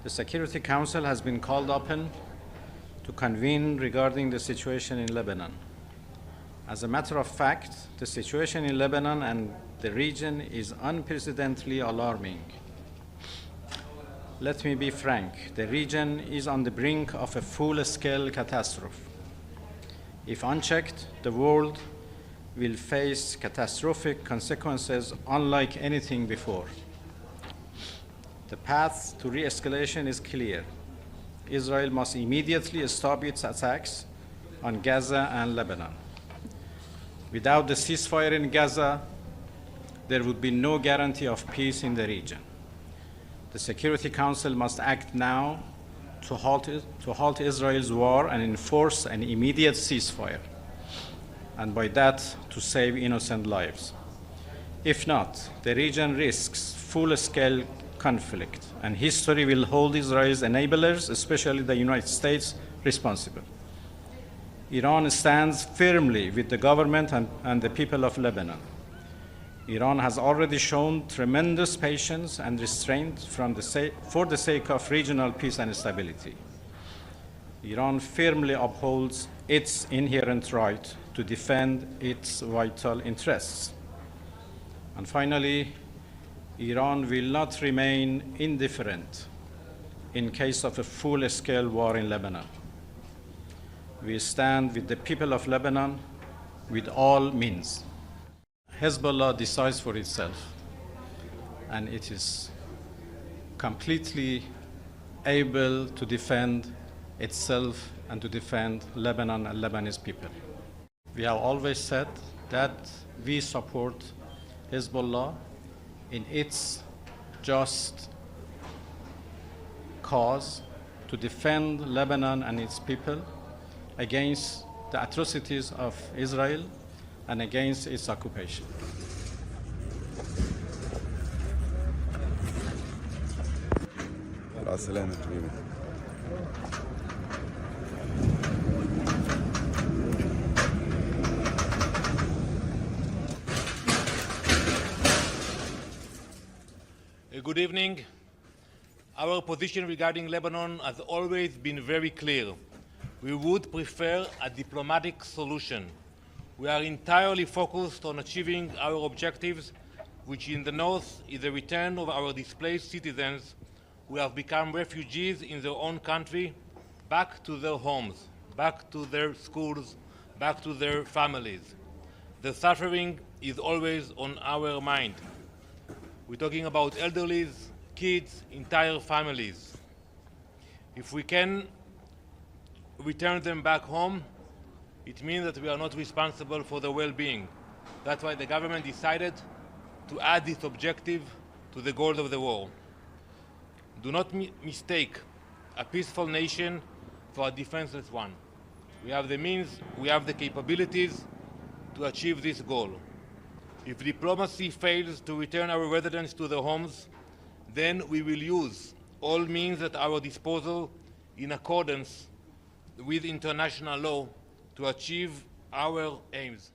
The Security Council has been called upon to convene regarding the situation in Lebanon. As a matter of fact, the situation in Lebanon and the region is unprecedentedly alarming. Let me be frank, the region is on the brink of a full-scale catastrophe. If unchecked, the world will face catastrophic consequences unlike anything before. The path to re-escalation is clear. Israel must immediately stop its attacks on Gaza and Lebanon. Without the ceasefire in Gaza, there would be no guarantee of peace in the region. The Security Council must act now to halt Israel's war and enforce an immediate ceasefire, and by that, to save innocent lives. If not, the region risks full-scale conflict, and history will hold Israel's enablers, especially the United States, responsible. Iran stands firmly with the government and the people of Lebanon. Iran has already shown tremendous patience and restraint for the sake of regional peace and stability. Iran firmly upholds its inherent right to defend its vital interests. And finally, Iran will not remain indifferent in case of a full-scale war in Lebanon. We stand with the people of Lebanon with all means. Hezbollah decides for itself, and it is completely able to defend itself and to defend Lebanon and Lebanese people. We have always said that we support Hezbollah in its just cause to defend Lebanon and its people against the atrocities of Israel and against its occupation. Good evening. Our position regarding Lebanon has always been very clear. We would prefer a diplomatic solution. We are entirely focused on achieving our objectives, which in the north is the return of our displaced citizens who have become refugees in their own country, back to their homes, back to their schools, back to their families. The suffering is always on our mind. We're talking about elderly, kids, entire families. If we can return them back home, it means that we are not responsible for their well-being. That's why the government decided to add this objective to the goals of the war. Do not mistake a peaceful nation for a defenseless one. We have the means, we have the capabilities to achieve this goal. If diplomacy fails to return our residents to their homes, then we will use all means at our disposal in accordance with international law to achieve our aims.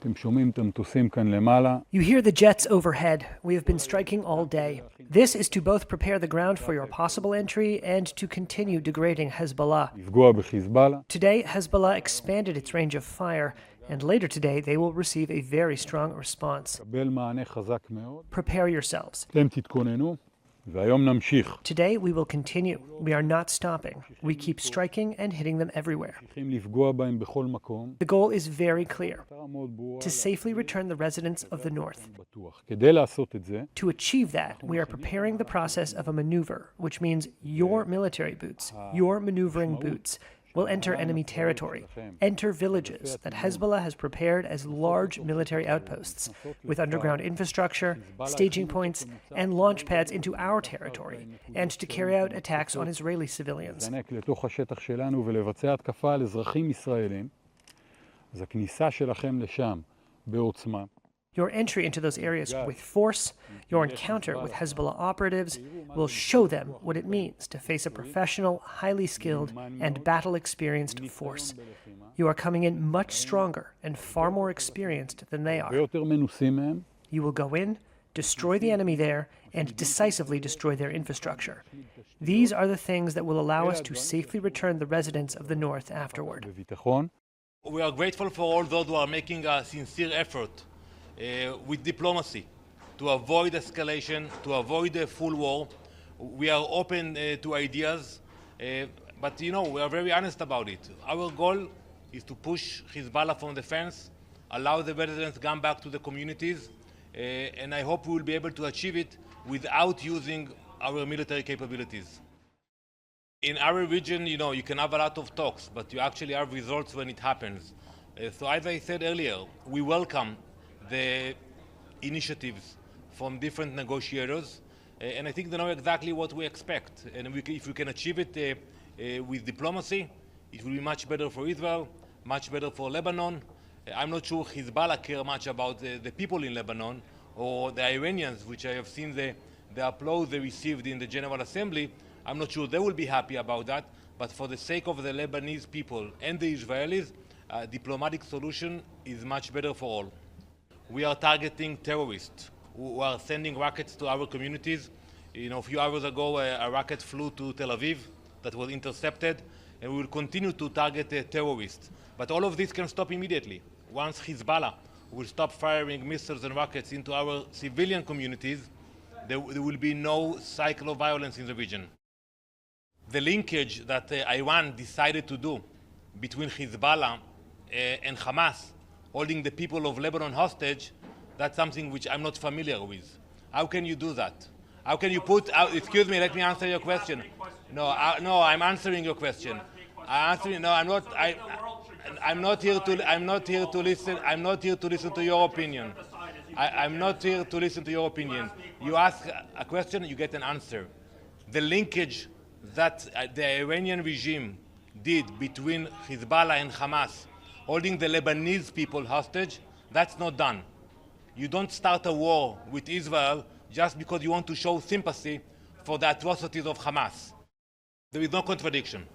You hear the jets overhead. We have been striking all day. This is to both prepare the ground for your possible entry and to continue degrading Hezbollah. Today, Hezbollah expanded its range of fire, and later today they will receive a very strong response. Prepare yourselves. Today we will continue. We are not stopping. We keep striking and hitting them everywhere. The goal is very clear: to safely return the residents of the north. To achieve that, we are preparing the process of a maneuver, which means your military boots, your maneuvering boots, will enter enemy territory, enter villages that Hezbollah has prepared as large military outposts, with underground infrastructure, staging points, and launch pads into our territory, and to carry out attacks on Israeli civilians. Your entry into those areas with force, your encounter with Hezbollah operatives, will show them what it means to face a professional, highly skilled, and battle-experienced force. You are coming in much stronger and far more experienced than they are. You will go in, destroy the enemy there, and decisively destroy their infrastructure. These are the things that will allow us to safely return the residents of the north afterward. We are grateful for all those who are making a sincere effort with diplomacy to avoid escalation, to avoid a full war. We are open to ideas, but we are very honest about it. Our goal is to push Hezbollah from the fence, allow the residents to come back to the communities, and I hope we will be able to achieve it without using our military capabilities. In our region, you can have a lot of talks, but you actually have results when it happens. So as I said earlier, we welcome the initiatives from different negotiators, and I think they know exactly what we expect. And if we can achieve it with diplomacy, it will be much better for Israel, much better for Lebanon. I'm not sure Hezbollah care much about the people in Lebanon or the Iranians, which I have seen the applause they received in the General Assembly. I'm not sure they will be happy about that, but for the sake of the Lebanese people and the Israelis, a diplomatic solution is much better for all. We are targeting terrorists who are sending rockets to our communities. A few hours ago, a rocket flew to Tel Aviv that was intercepted, and we will continue to target terrorists. But all of this can stop immediately. Once Hezbollah will stop firing missiles and rockets into our civilian communities, there will be no cycle of violence in the region. The linkage that Iran decided to do between Hezbollah and Hamas, holding the people of Lebanon hostage, that's something which I'm not familiar with. How can you do that? How can you put out, excuse me, let me answer your question. No, I'm answering your question. I'm not here to listen to your opinion. I'm not here to listen to your opinion. You ask a question, you get an answer. The linkage that the Iranian regime did between Hezbollah and Hamas, holding the Lebanese people hostage, that's not done. You don't start a war with Israel just because you want to show sympathy for the atrocities of Hamas. There is no contradiction.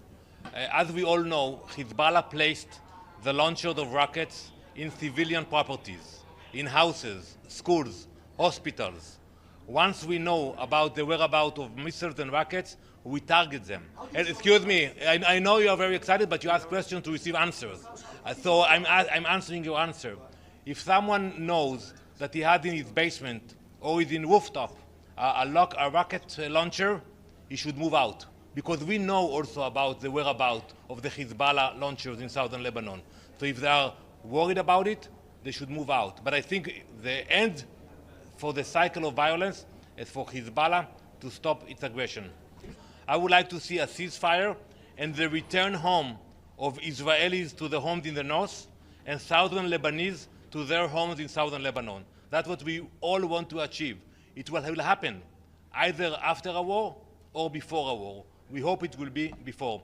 As we all know, Hezbollah placed the launchers of rockets in civilian properties, in houses, schools, hospitals. Once we know about the whereabouts of missiles and rockets, we target them. And excuse me, I know you are very excited, but you ask questions to receive answers. So I'm answering your answer. If someone knows that he has in his basement or is in rooftop a rocket launcher, he should move out. Because we know also about the whereabouts of the Hezbollah launchers in southern Lebanon. So if they are worried about it, they should move out. But I think the end for the cycle of violence is for Hezbollah to stop its aggression. I would like to see a ceasefire and the return home of Israelis to the homes in the north and southern Lebanese to their homes in southern Lebanon. That's what we all want to achieve. It will happen either after a war or before a war. We hope it will be before.